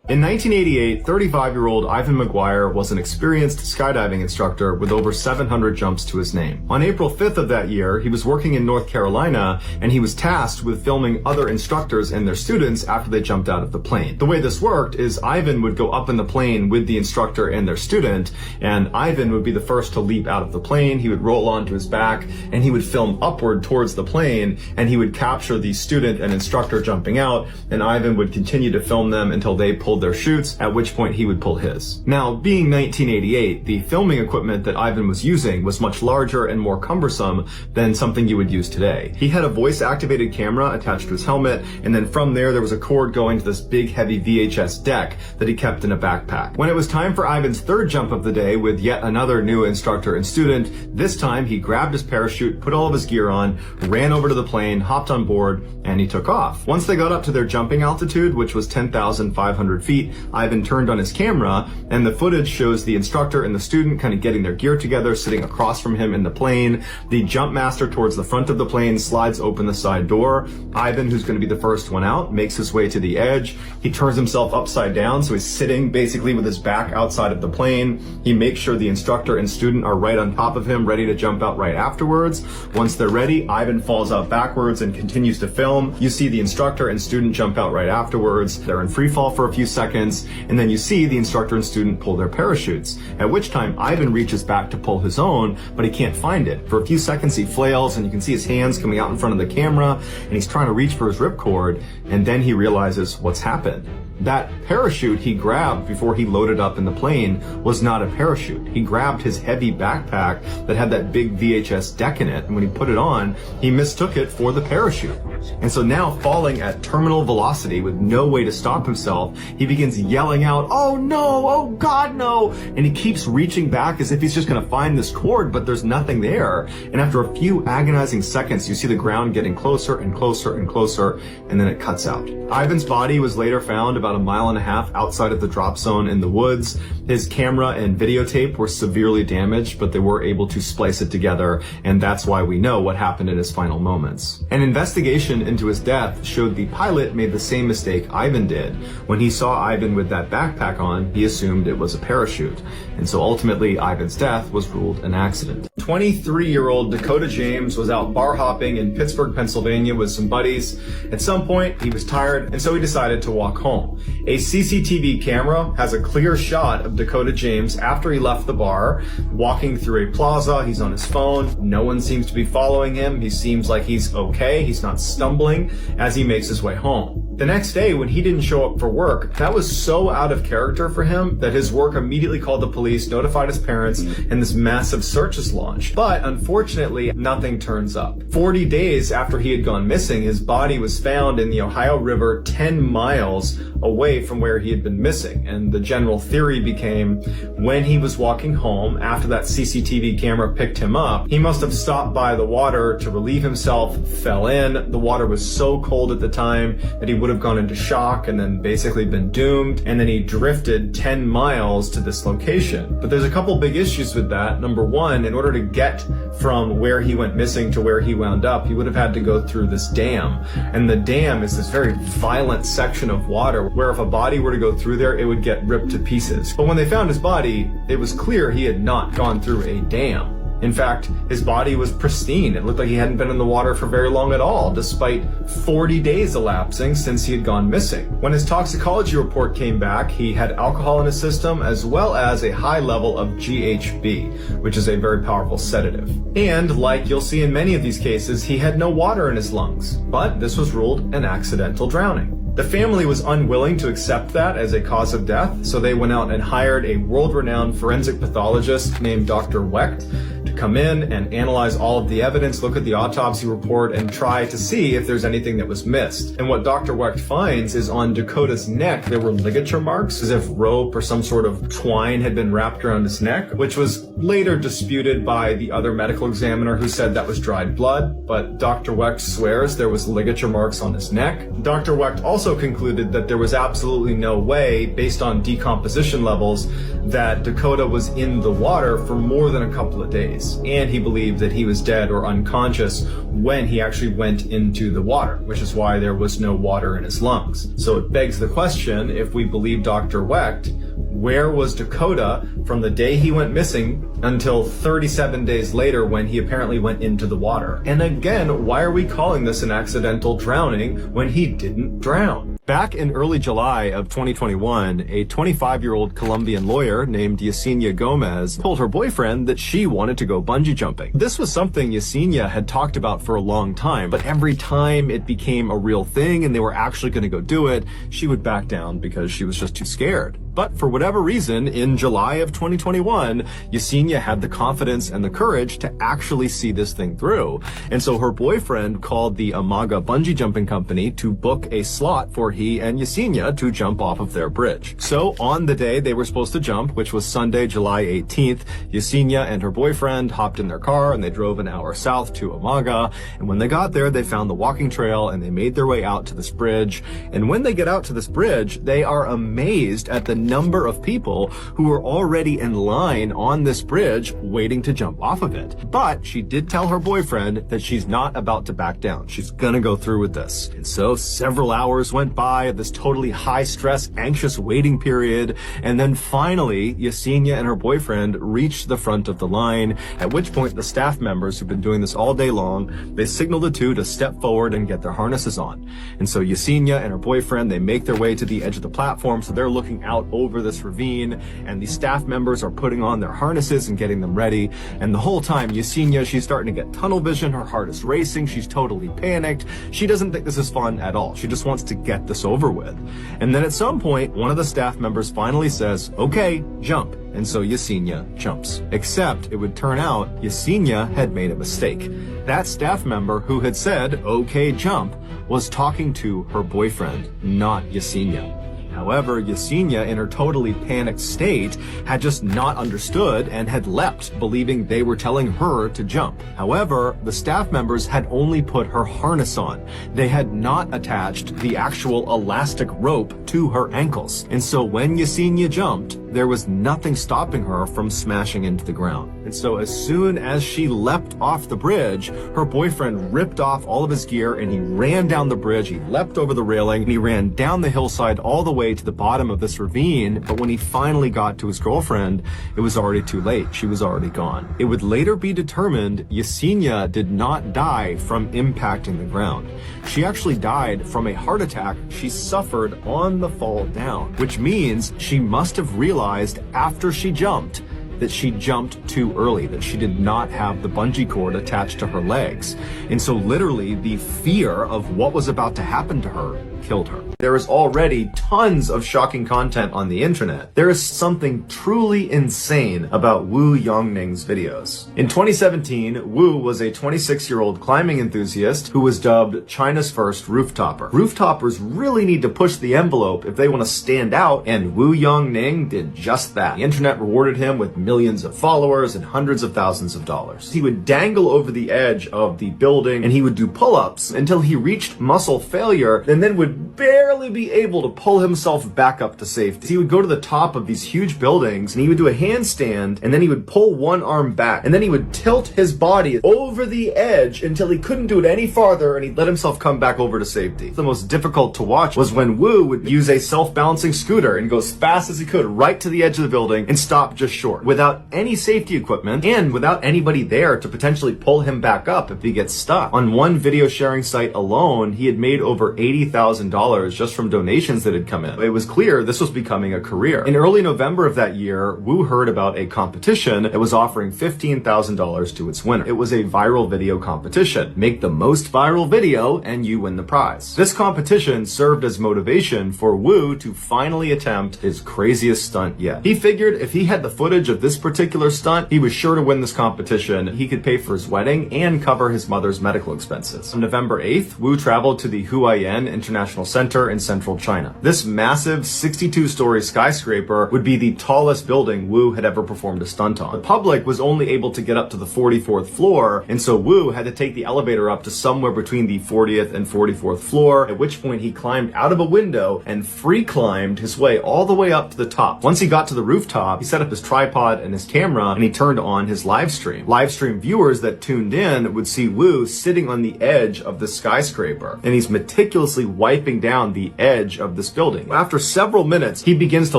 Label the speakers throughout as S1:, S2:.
S1: In 1988, 35-year-old Ivan McGuire was an experienced skydiving instructor with over 700 jumps to his name. On April 5th of that year, he was working in North Carolina, and he was tasked with filming other instructors and their students after they jumped out of the plane. The way this worked is Ivan would go up in the plane with the instructor and their student, and Ivan would be the first to leap out of the plane. He would roll onto his back, and he would film upward towards the plane, and he would capture the student and instructor jumping out, and Ivan would continue to film them until they pulled their chutes, at which point he would pull his. Now, being 1988, the filming equipment that Ivan was using was much larger and more cumbersome than something you would use today. He had a voice-activated camera attached to his helmet, and then from there was a cord going to this big heavy VHS deck that he kept in a backpack. When it was time for Ivan's third jump of the day with yet another new instructor and student, this time he grabbed his parachute, put all of his gear on, ran over to the plane, hopped on board, and he took off. Once they got up to their jumping altitude, which was 10,500 feet, Ivan turned on his camera, and the footage shows the instructor and the student kind of getting their gear together, sitting across from him in the plane. The jump master towards the front of the plane slides open the side door. Ivan, who's going to be the first one out, makes his way to the edge. He turns himself upside down, so he's sitting basically with his back outside of the plane. He makes sure the instructor and student are right on top of him, ready to jump out right afterwards. Once they're ready, Ivan falls out backwards and continues to film. You see the instructor and student jump out right afterwards. They're in free fall for a few seconds, and then you see the instructor and student pull their parachutes, at which time Ivan reaches back to pull his own, but he can't find it. For a few seconds he flails, and you can see his hands coming out in front of the camera, and he's trying to reach for his ripcord, and then he realizes what's happened. That parachute he grabbed before he loaded up in the plane was not a parachute. He grabbed his heavy backpack that had that big VHS deck in it, and when he put it on, he mistook it for the parachute. And so now, falling at terminal velocity with no way to stop himself, he begins yelling out, "Oh no, oh God no!" And he keeps reaching back as if he's just gonna find this cord, but there's nothing there. And after a few agonizing seconds, you see the ground getting closer and closer and closer, and then it cuts out. Ivan's body was later found about a mile and a half outside of the drop zone in the woods. His camera and videotape were severely damaged, but they were able to splice it together, and that's why we know what happened in his final moments. An investigation into his death showed the pilot made the same mistake Ivan did. When he saw Ivan with that backpack on, he assumed it was a parachute. And so ultimately, Ivan's death was ruled an accident. 23-year-old Dakota James was out bar hopping in Pittsburgh, Pennsylvania with some buddies. At some point, he was tired, and so he decided to walk home. A CCTV camera has a clear shot of Dakota James after he left the bar, walking through a plaza. He's on his phone. No one seems to be following him. He seems like he's okay. He's not stumbling as he makes his way home. The next day, when he didn't show up for work, that was so out of character for him that his work immediately called the police, notified his parents, and this massive search is launched. But unfortunately, nothing turns up. 40 days after he had gone missing, his body was found in the Ohio River 10 miles away from where he had been missing. And the general theory became, when he was walking home after that CCTV camera picked him up, he must have stopped by the water to relieve himself, fell in. The water was so cold at the time that he would have gone into shock and then basically been doomed, and then he drifted 10 miles to this location. But there's a couple big issues with that. Number one, in order to get from where he went missing to where he wound up, he would have had to go through this dam. And the dam is this very violent section of water where if a body were to go through there, it would get ripped to pieces. But when they found his body, it was clear he had not gone through a dam. In fact, his body was pristine. It looked like he hadn't been in the water for very long at all, despite 40 days elapsing since he had gone missing. When his toxicology report came back, he had alcohol in his system as well as a high level of GHB, which is a very powerful sedative. And like you'll see in many of these cases, he had no water in his lungs, but this was ruled an accidental drowning. The family was unwilling to accept that as a cause of death, so they went out and hired a world-renowned forensic pathologist named Dr. Wecht to come in and analyze all of the evidence, look at the autopsy report, and try to see if there's anything that was missed. And what Dr. Wecht finds is on Dakota's neck, there were ligature marks, as if rope or some sort of twine had been wrapped around his neck, which was later disputed by the other medical examiner who said that was dried blood, but Dr. Wecht swears there was ligature marks on his neck. Dr. Wecht also concluded that there was absolutely no way, based on decomposition levels, that Dakota was in the water for more than a couple of days. days, and he believed that he was dead or unconscious when he actually went into the water, which is why there was no water in his lungs. So it begs the question, if we believe Dr. Wecht, where was Dakota from the day he went missing until 37 days later when he apparently went into the water? And again, why are we calling this an accidental drowning when he didn't drown? Back in early July of 2021, a 25-year-old Colombian lawyer named Yesenia Gomez told her boyfriend that she wanted to go bungee jumping. This was something Yesenia had talked about for a long time, but every time it became a real thing and they were actually going to go do it, she would back down because she was just too scared. But for whatever reason, in July of 2021, Yesenia had the confidence and the courage to actually see this thing through. And so her boyfriend called the Amaga bungee jumping company to book a slot for he and Yesenia to jump off of their bridge. So on the day they were supposed to jump, which was Sunday, July 18th, Yesenia and her boyfriend hopped in their car and they drove an hour south to Amaga. And when they got there, they found the walking trail and they made their way out to this bridge. And when they get out to this bridge, they are amazed at the number of people who are already in line on this bridge waiting to jump off of it. But she did tell her boyfriend that she's not about to back down. She's gonna go through with this. And so several hours went by of this totally high stress, anxious waiting period. And then finally, Yesenia and her boyfriend reached the front of the line, at which point the staff members who've been doing this all day long, they signaled the two to step forward and get their harnesses on. And so Yesenia and her boyfriend, they make their way to the edge of the platform. So they're looking out over this ravine, and the staff members are putting on their harnesses and getting them ready. And the whole time, Yesenia, she's starting to get tunnel vision. Her heart is racing. She's totally panicked. She doesn't think this is fun at all. She just wants to get this over with. And then at some point, one of the staff members finally says, "Okay, jump." And so Yesenia jumps. Except it would turn out Yesenia had made a mistake. That staff member who had said, "Okay, jump," was talking to her boyfriend, not Yesenia. However, Yesenia, in her totally panicked state, had just not understood and had leapt, believing they were telling her to jump. However, the staff members had only put her harness on. They had not attached the actual elastic rope to her ankles. And so when Yesenia jumped, there was nothing stopping her from smashing into the ground. And so as soon as she leapt off the bridge, her boyfriend ripped off all of his gear and he ran down the bridge. He leapt over the railing and he ran down the hillside all the way to the bottom of this ravine. But when he finally got to his girlfriend, it was already too late. She was already gone. It would later be determined Yesenia did not die from impacting the ground. She actually died from a heart attack she suffered on the fall down, which means she must have realized after she jumped that she jumped too early, that she did not have the bungee cord attached to her legs. And so literally the fear of what was about to happen to her killed her. There is already tons of shocking content on the internet. There is something truly insane about Wu Yongning's videos. In 2017, Wu was a 26-year-old climbing enthusiast who was dubbed China's first rooftopper. Rooftoppers really need to push the envelope if they want to stand out, and Wu Yongning did just that. The internet rewarded him with millions of followers and hundreds of thousands of dollars. He would dangle over the edge of the building and he would do pull-ups until he reached muscle failure and then would barely be able to pull himself back up to safety. He would go to the top of these huge buildings and he would do a handstand and then he would pull one arm back and then he would tilt his body over the edge until he couldn't do it any farther and he'd let himself come back over to safety. The most difficult to watch was when Wu would use a self-balancing scooter and go as fast as he could right to the edge of the building and stop just short without any safety equipment and without anybody there to potentially pull him back up if he gets stuck. On one video sharing site alone, he had made over $80,000 just from donations that had come in. It was clear this was becoming a career. In early November of that year, Wu heard about a competition that was offering $15,000 to its winner. It was a viral video competition. Make the most viral video and you win the prize. This competition served as motivation for Wu to finally attempt his craziest stunt yet. He figured if he had the footage of this particular stunt, he was sure to win this competition. He could pay for his wedding and cover his mother's medical expenses. On November 8th, Wu traveled to the Huayan International National Center in central China. This massive 62-story skyscraper would be the tallest building Wu had ever performed a stunt on. The public was only able to get up to the 44th floor, and so Wu had to take the elevator up to somewhere between the 40th and 44th floor, at which point he climbed out of a window and free climbed his way all the way up to the top. Once he got to the rooftop, he set up his tripod and his camera, and he turned on his live stream. Live stream viewers that tuned in would see Wu sitting on the edge of the skyscraper, and he's meticulously wiping down the edge of this building. After several minutes, he begins to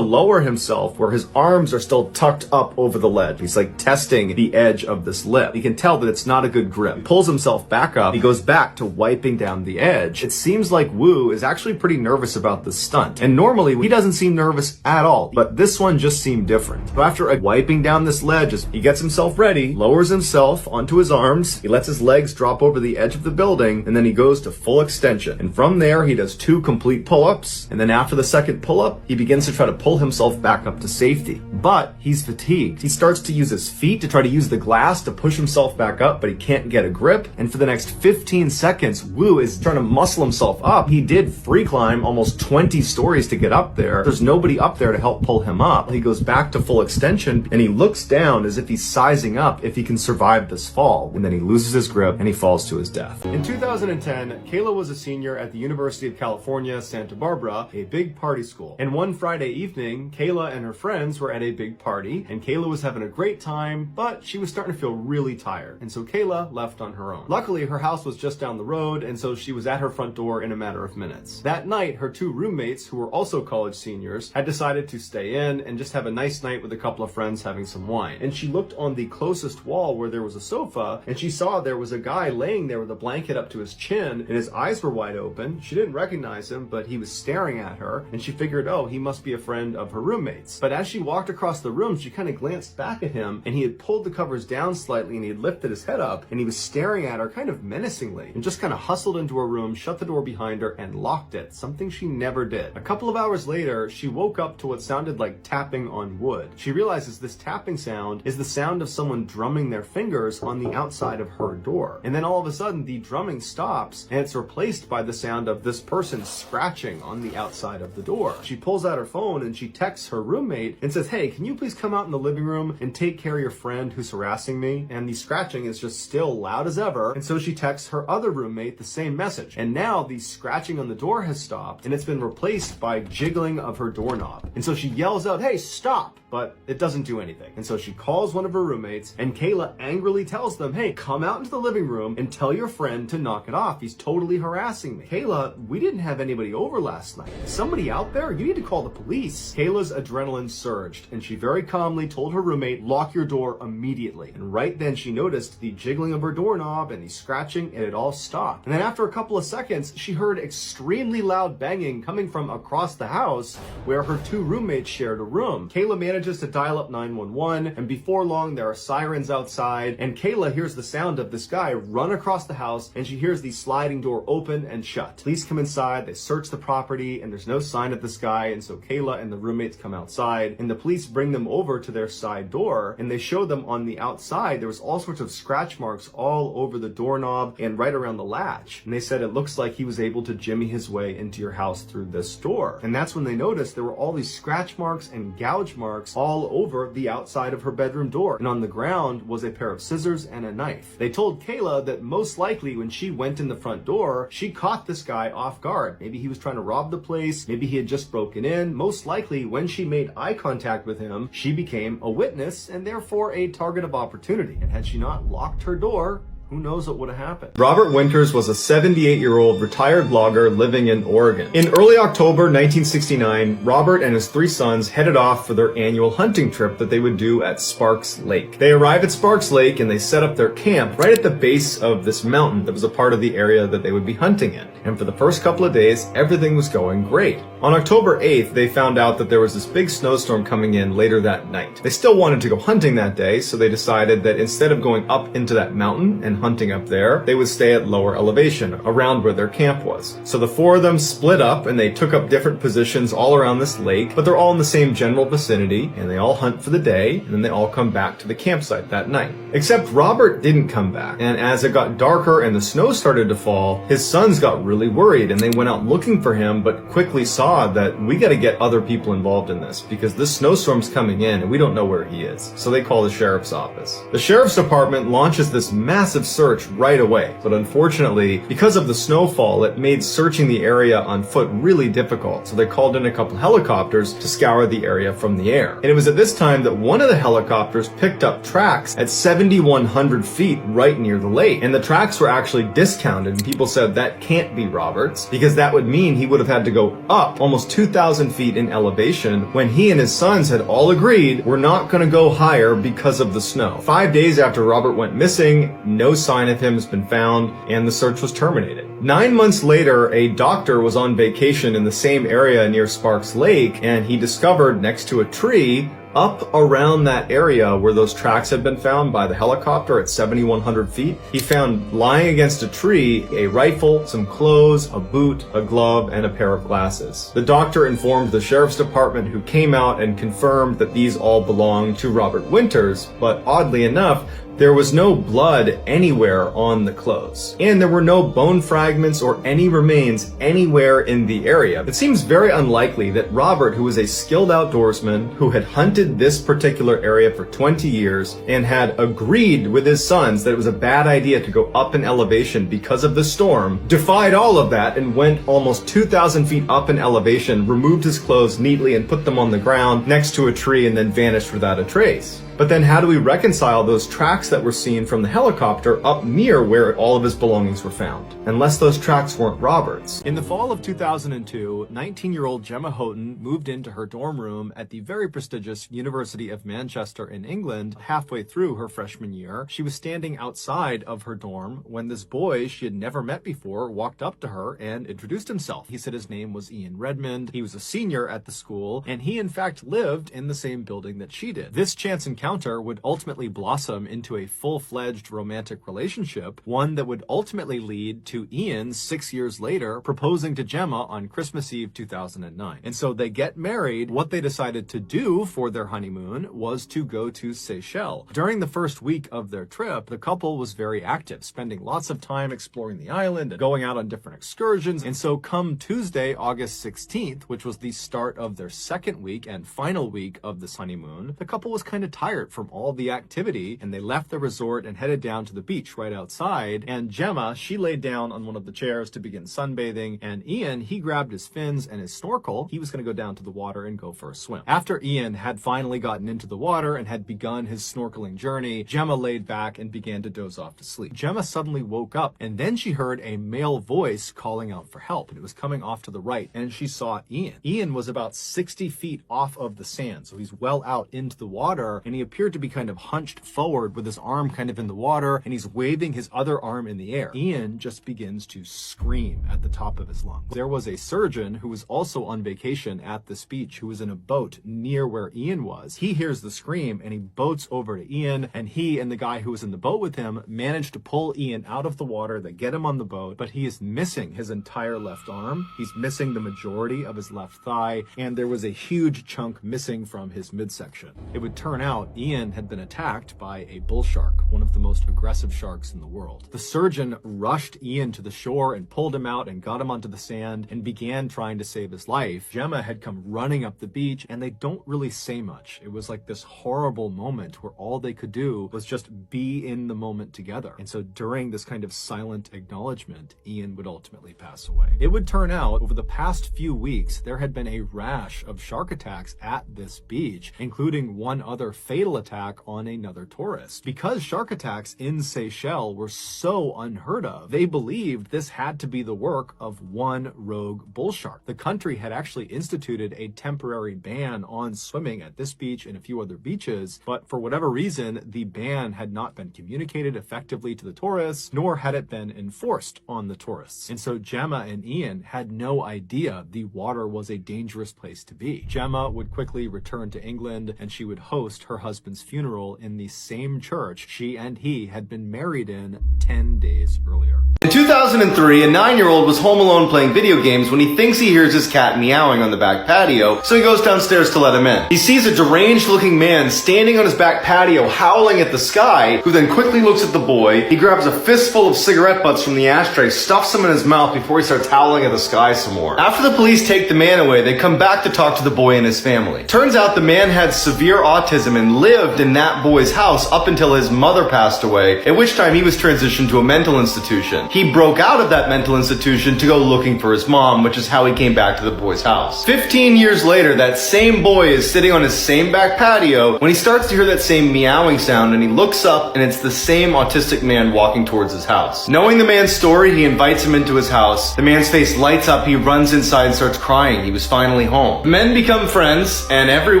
S1: lower himself where his arms are still tucked up over the ledge. He's like testing the edge of this lip. You can tell that it's not a good grip. He pulls himself back up. He goes back to wiping down the edge. It seems like Wu is actually pretty nervous about this stunt, and normally he doesn't seem nervous at all, but this one just seemed different. So after wiping down this ledge, he gets himself ready, lowers himself onto his arms, he lets his legs drop over the edge of the building, and then he goes to full extension. And from there, he does 2 complete pull-ups, and then after the second pull-up, he begins to try to pull himself back up to safety. But he's fatigued. He starts to use his feet to try to use the glass to push himself back up, but he can't get a grip. And for the next 15 seconds, Wu is trying to muscle himself up. He did free climb almost 20 stories to get up there. There's nobody up there to help pull him up. He goes back to full extension, and he looks down as if he's sizing up if he can survive this fall. And then he loses his grip and he falls to his death. In 2010, Kayla was a senior at the University of California, Santa Barbara, a big party school. And one Friday evening, Kayla and her friends were at a big party, and Kayla was having a great time, but she was starting to feel really tired. And so Kayla left on her own. Luckily, her house was just down the road, and so she was at her front door in a matter of minutes. That night, her 2 roommates, who were also college seniors, had decided to stay in and just have a nice night with a couple of friends having some wine. And she looked on the closest wall where there was a sofa, and she saw there was a guy laying there with a blanket up to his chin, and his eyes were wide open. She didn't recognize him, but he was staring at her, and she figured, oh, he must be a friend of her roommates. But as she walked across the room, she kind of glanced back at him, and he had pulled the covers down slightly, and he had lifted his head up, and he was staring at her kind of menacingly, and just kind of hustled into her room, shut the door behind her, and locked it, something she never did. A couple of hours later, she woke up to what sounded like tapping on wood. She realizes this tapping sound is the sound of someone drumming their fingers on the outside of her door. And then all of a sudden, the drumming stops, and it's replaced by the sound of this person scratching on the outside of the door. She pulls out her phone and she texts her roommate and says, hey, can you please come out in the living room and take care of your friend who's harassing me? And the scratching is just still loud as ever. And so she texts her other roommate the same message. And now the scratching on the door has stopped, and it's been replaced by jiggling of her doorknob. And so she yells out, hey, stop! But it doesn't do anything. And so she calls one of her roommates, and Kayla angrily tells them, hey, come out into the living room and tell your friend to knock it off. He's totally harassing me. Kayla, we didn't have anybody over last night. Is somebody out there? You need to call the police. Kayla's adrenaline surged, and she very calmly told her roommate, lock your door immediately. And right then she noticed the jiggling of her doorknob and the scratching, and it all stopped. And then after a couple of seconds, she heard extremely loud banging coming from across the house where her 2 roommates shared a room. Kayla manages to dial up 911, and before long there are sirens outside, and Kayla hears the sound of this guy run across the house, and she hears the sliding door open and shut. Police come inside, they search the property, and there's no sign of this guy, and so Kayla and the roommates come outside, and the police bring them over to their side door, and they show them on the outside there was all sorts of scratch marks all over the doorknob and right around the latch. And they said it looks like he was able to jimmy his way into your house through this door. And that's when they noticed there were all these scratch marks and gouge marks all over the outside of her bedroom door. And on the ground was a pair of scissors and a knife. They told Kayla that most likely when she went in the front door, she caught this guy off guard. Maybe he was trying to rob the place. Maybe he had just broken in. Most likely when she made eye contact with him, she became a witness and therefore a target of opportunity. And had she not locked her door, who knows what would have happened. Robert Winters was a 78-year-old retired blogger living in Oregon. In early October 1969, Robert and his 3 sons headed off for their annual hunting trip that they would do at Sparks Lake. They arrived at Sparks Lake and they set up their camp right at the base of this mountain that was a part of the area that they would be hunting in. And for the first couple of days, everything was going great. On October 8th, they found out that there was this big snowstorm coming in later that night. They still wanted to go hunting that day, so they decided that instead of going up into that mountain and hunting up there, they would stay at lower elevation, around where their camp was. So the four of them split up and they took up different positions all around this lake, but they're all in the same general vicinity, and they all hunt for the day, and then they all come back to the campsite that night. Except Robert didn't come back, and as it got darker and the snow started to fall, his sons got really worried, and they went out looking for him, but quickly saw that we gotta get other people involved in this, because this snowstorm's coming in and we don't know where he is. So they call the sheriff's office. The sheriff's department launches this massive search right away, but unfortunately, because of the snowfall, it made searching the area on foot really difficult, so they called in a couple helicopters to scour the area from the air. And it was at this time that one of the helicopters picked up tracks at 7,100 feet right near the lake, and the tracks were actually discounted, and people said that can't be Robert's, because that would mean he would have had to go up almost 2,000 feet in elevation when he and his sons had all agreed we're not going to go higher because of the snow. 5 days after Robert went missing, no sign of him has been found, and the search was terminated. 9 months later, a doctor was on vacation in the same area near Sparks Lake, and he discovered next to a tree up around that area where those tracks had been found by the helicopter at 7,100 feet, he found lying against a tree a rifle, some clothes, a boot, a glove, and a pair of glasses. The doctor informed the sheriff's department, who came out and confirmed that these all belonged to Robert Winters, but oddly enough, there was no blood anywhere on the clothes, and there were no bone fragments or any remains anywhere in the area. It seems very unlikely that Robert, who was a skilled outdoorsman who had hunted this particular area for 20 years and had agreed with his sons that it was a bad idea to go up in elevation because of the storm, defied all of that and went almost 2,000 feet up in elevation, removed his clothes neatly and put them on the ground next to a tree, and then vanished without a trace. But then how do we reconcile those tracks that were seen from the helicopter up near where all of his belongings were found? Unless those tracks weren't Robert's. In the fall of 2002, 19-year-old Gemma Houghton moved into her dorm room at the very prestigious University of Manchester in England. Halfway through her freshman year, she was standing outside of her dorm when this boy she had never met before walked up to her and introduced himself. He said his name was Ian Redmond, he was a senior at the school, and he in fact lived in the same building that she did. This chance encounter would ultimately blossom into a full-fledged romantic relationship, one that would ultimately lead to Ian 6 years later proposing to Gemma on Christmas Eve 2009. And so they get married. What they decided to do for their honeymoon was to go to Seychelles. During the first week of their trip, the couple was very active, spending lots of time exploring the island and going out on different excursions. And so come Tuesday, August 16th, which was the start of their second week and final week of this honeymoon, the couple was kind of tired from all the activity, and they left the resort and headed down to the beach right outside. And Gemma, she laid down on one of the chairs to begin sunbathing, and Ian, he grabbed his fins and his snorkel. He was going to go down to the water and go for a swim. After Ian had finally gotten into the water and had begun his snorkeling journey, Gemma laid back and began to doze off to sleep. Gemma suddenly woke up, and then she heard a male voice calling out for help, and it was coming off to the right, and she saw Ian. Ian was about 60 feet off of the sand, so he's well out into the water, and he appeared to be kind of hunched forward with his arm kind of in the water, and he's waving his other arm in the air. Ian just begins to scream at the top of his lungs. There was a surgeon who was also on vacation at this beach who was in a boat near where Ian was. He hears the scream and he boats over to Ian, and he and the guy who was in the boat with him managed to pull Ian out of the water. They get him on the boat, but he is missing his entire left arm. He's missing the majority of his left thigh, and there was a huge chunk missing from his midsection. It would turn out Ian had been attacked by a bull shark, one of the most aggressive sharks in the world. The surgeon rushed Ian to the shore and pulled him out and got him onto the sand and began trying to save his life. Gemma had come running up the beach, and they don't really say much. It was like this horrible moment where all they could do was just be in the moment together. And so during this kind of silent acknowledgement, Ian would ultimately pass away. It would turn out over the past few weeks, there had been a rash of shark attacks at this beach, including one other fatal attack on another tourist. Because shark attacks in Seychelles were so unheard of, they believed this had to be the work of one rogue bull shark. The country had actually instituted a temporary ban on swimming at this beach and a few other beaches, but for whatever reason, the ban had not been communicated effectively to the tourists, nor had it been enforced on the tourists. And so Gemma and Ian had no idea the water was a dangerous place to be. Gemma would quickly return to England, and she would host her husband husband's funeral in the same church she and he had been married in 10 days earlier. In 2003, a 9-year-old was home alone playing video games when he thinks he hears his cat meowing on the back patio, so he goes downstairs to let him in. He sees a deranged-looking man standing on his back patio howling at the sky, who then quickly looks at the boy. He grabs a fistful of cigarette butts from the ashtray, stuffs them in his mouth before he starts howling at the sky some more. After the police take the man away, they come back to talk to the boy and his family. Turns out the man had severe autism and lived in that boy's house up until his mother passed away, at which time he was transitioned to a mental institution. He broke out of that mental institution to go looking for his mom, which is how he came back to the boy's house. 15 years later, that same boy is sitting on his same back patio when he starts to hear that same meowing sound, and he looks up and it's the same autistic man walking towards his house. Knowing the man's story, he invites him into his house. The man's face lights up, he runs inside and starts crying. He was finally home. The men become friends, and every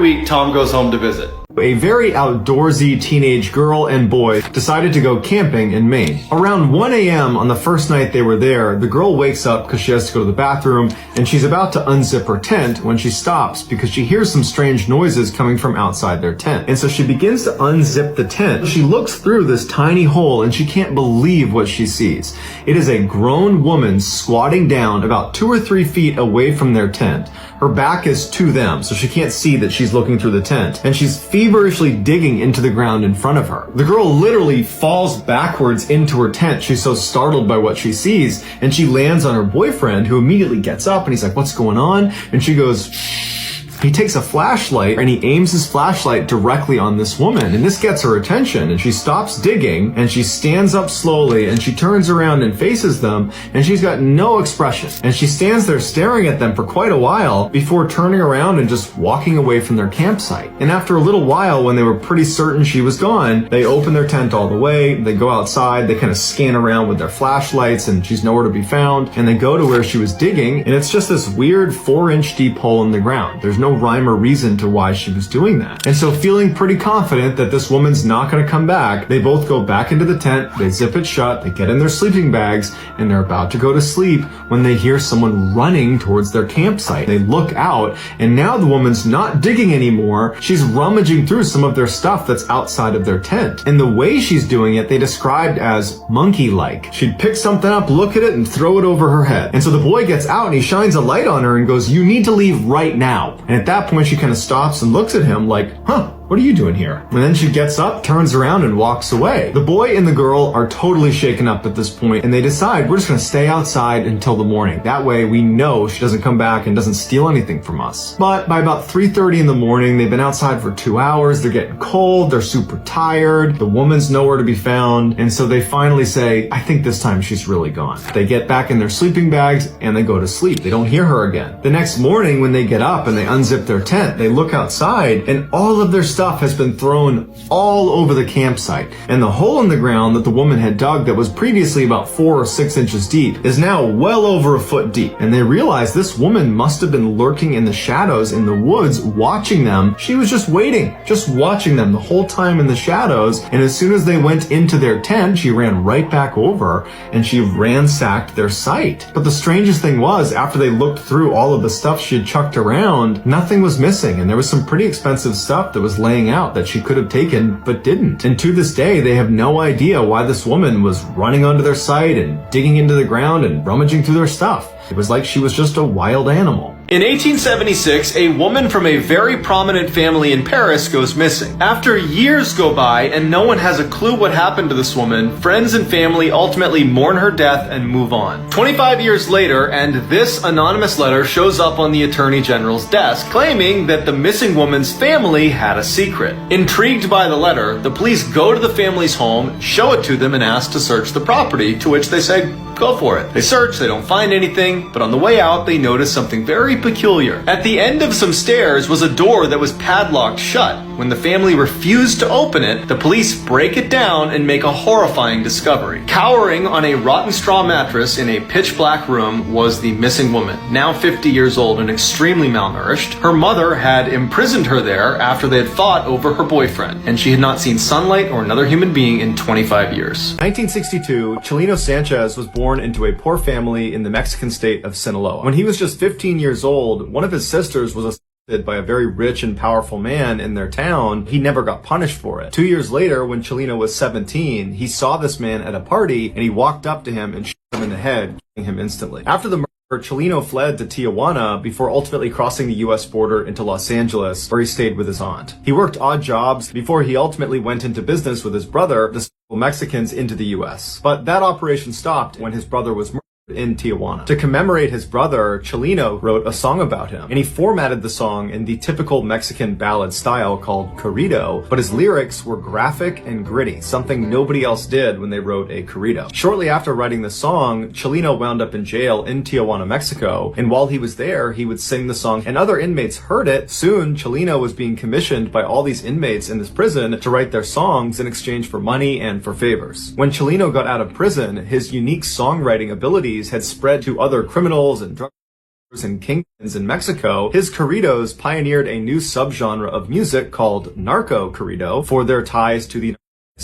S1: week Tom goes home to visit. A very outdoorsy teenage girl and boy decided to go camping in Maine. Around 1 a.m. on the first night they were there, the girl wakes up because she has to go to the bathroom, and she's about to unzip her tent when she stops because she hears some strange noises coming from outside their tent. And so she begins to unzip the tent. She looks through this tiny hole and she can't believe what she sees. It is a grown woman squatting down about 2 or 3 feet away from their tent. Her back is to them, so she can't see that she's looking through the tent, and she's feverishly digging into the ground in front of her. The girl literally falls backwards into her tent. She's so startled by what she sees, and she lands on her boyfriend, who immediately gets up and he's like, "What's going on?" And she goes, "Shh." He takes a flashlight and he aims his flashlight directly on this woman, and this gets her attention, and she stops digging and she stands up slowly and she turns around and faces them, and she's got no expression, and she stands there staring at them for quite a while before turning around and just walking away from their campsite. And after a little while, when they were pretty certain she was gone, they open their tent all the way, they go outside, they kind of scan around with their flashlights, and she's nowhere to be found, and they go to where she was digging, and it's just this weird 4-inch deep hole in the ground. There's no rhyme or reason to why she was doing that. And so, feeling pretty confident that this woman's not going to come back, they both go back into the tent, they zip it shut, they get in their sleeping bags, and they're about to go to sleep when they hear someone running towards their campsite. They look out, and now the woman's not digging anymore. She's rummaging through some of their stuff that's outside of their tent. And the way she's doing it, they described as monkey-like. She'd pick something up, look at it, and throw it over her head. And so the boy gets out and he shines a light on her and goes, "You need to leave right now." And at that point, she kind of stops and looks at him like, "Huh, what are you doing here?" And then she gets up, turns around, and walks away. The boy and the girl are totally shaken up at this point, and they decide, we're just going to stay outside until the morning. That way we know she doesn't come back and doesn't steal anything from us. But by about 3:30 in the morning, they've been outside for 2 hours, they're getting cold, they're super tired, the woman's nowhere to be found, and so they finally say, "I think this time she's really gone." They get back in their sleeping bags and they go to sleep. They don't hear her again. The next morning, when they get up and they unzip their tent, they look outside and all of their stuff has been thrown all over the campsite. And the hole in the ground that the woman had dug that was previously about 4 or 6 inches deep is now well over a foot deep. And they realize this woman must have been lurking in the shadows in the woods watching them. She was just waiting, just watching them the whole time in the shadows. And as soon as they went into their tent, she ran right back over and she ransacked their site. But the strangest thing was, after they looked through all of the stuff she had chucked around, nothing was missing. And there was some pretty expensive stuff that was laying out that she could have taken but didn't. And to this day, they have no idea why this woman was running onto their site and digging into the ground and rummaging through their stuff. It was like she was just a wild animal. In 1876, a woman from a very prominent family in Paris goes missing. After years go by and no one has a clue what happened to this woman, friends and family ultimately mourn her death and move on. 25 years later, and this anonymous letter shows up on the Attorney General's desk, claiming that the missing woman's family had a secret. Intrigued by the letter, the police go to the family's home, show it to them, and ask to search the property, to which they say, "Go for it." They search, they don't find anything, but on the way out, they notice something very peculiar. At the end of some stairs was a door that was padlocked shut. When the family refused to open it, the police break it down and make a horrifying discovery. Cowering on a rotten straw mattress in a pitch black room was the missing woman, now 50 years old and extremely malnourished. Her mother had imprisoned her there after they had fought over her boyfriend, and she had not seen sunlight or another human being in 25 years. 1962, Chelino Sanchez was born into a poor family in the Mexican state of Sinaloa. When he was just 15 years old, one of his sisters was by a very rich and powerful man in their town, he never got punished for it. 2 years later, when Chelino was 17, he saw this man at a party and he walked up to him and shot him in the head, killing him instantly. After the murder, Chelino fled to Tijuana before ultimately crossing the US border into Los Angeles, where he stayed with his aunt. He worked odd jobs before he ultimately went into business with his brother, the Mexicans, into the US. But that operation stopped when his brother was murdered in Tijuana. To commemorate his brother, Chelino wrote a song about him, and he formatted the song in the typical Mexican ballad style called corrido, but his lyrics were graphic and gritty, something nobody else did when they wrote a corrido. Shortly after writing the song, Chelino wound up in jail in Tijuana, Mexico, and while he was there, he would sing the song, and other inmates heard it. Soon, Chelino was being commissioned by all these inmates in this prison to write their songs in exchange for money and for favors. When Chelino got out of prison, his unique songwriting abilities had spread to other criminals and drug dealers and kingpins in Mexico. His corridos pioneered a new subgenre of music called narco corrido for their ties to the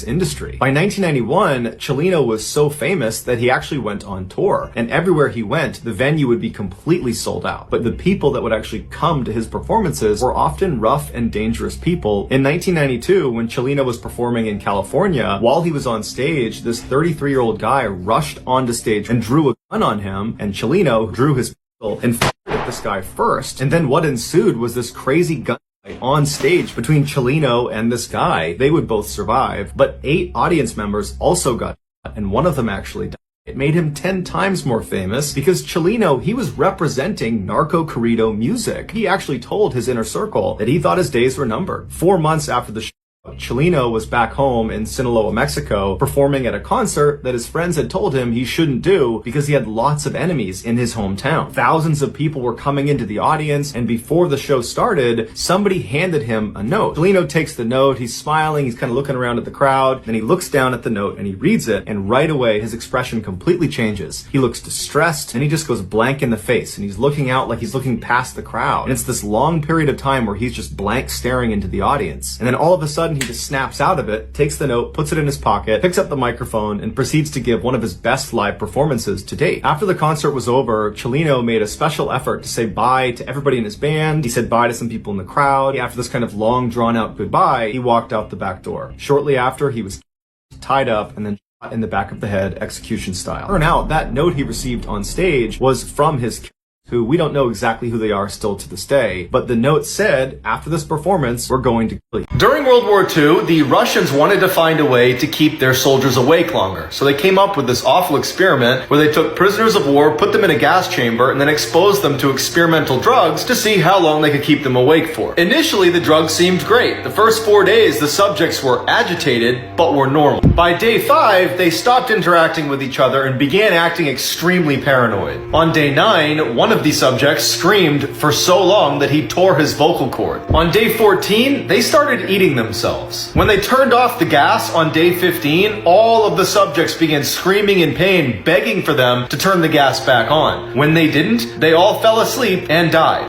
S1: industry. By 1991, Chelino was so famous that he actually went on tour, and everywhere he went, the venue would be completely sold out. But the people that would actually come to his performances were often rough and dangerous people. In 1992, when Chelino was performing in California, while he was on stage, this 33-year-old guy rushed onto stage and drew a gun on him, and Chelino drew his pistol and fired at this guy first. And then what ensued was this crazy gun on stage between Chelino and this guy. They would both survive, but 8 audience members also got shot, and one of them actually died. It made him 10 times more famous because Chelino, he was representing narco corrido music. He actually told his inner circle that he thought his days were numbered. 4 months after the show, Chelino was back home in Sinaloa, Mexico, performing at a concert that his friends had told him he shouldn't do because he had lots of enemies in his hometown. Thousands of people were coming into the audience, and before the show started, somebody handed him a note. Chelino takes the note, he's smiling, he's kind of looking around at the crowd, then he looks down at the note and he reads it, and right away his expression completely changes. He looks distressed, and he just goes blank in the face, and he's looking out like he's looking past the crowd. And it's this long period of time where he's just blank staring into the audience. And then all of a sudden, he just snaps out of it, takes the note, puts it in his pocket, picks up the microphone, and proceeds to give one of his best live performances to date. After the concert was over, Chelino made a special effort to say bye to everybody in his band. He said bye to some people in the crowd. After this kind of long, drawn-out goodbye, he walked out the back door. Shortly after, he was tied up and then shot in the back of the head, execution style. Turn out, that note he received on stage was from his who we don't know exactly who they are still to this day, but the note said, after this performance, we're going to kill you. During World War II, the Russians wanted to find a way to keep their soldiers awake longer, so they came up with this awful experiment where they took prisoners of war, put them in a gas chamber, and then exposed them to experimental drugs to see how long they could keep them awake for. Initially, the drugs seemed great. The first 4 days, the subjects were agitated, but were normal. By day 5, they stopped interacting with each other and began acting extremely paranoid. On day 9, one of these subjects screamed for so long that he tore his vocal cord. On day 14, they started eating themselves. When they turned off the gas on day 15, all of the subjects began screaming in pain, begging for them to turn the gas back on. When they didn't, they all fell asleep and died.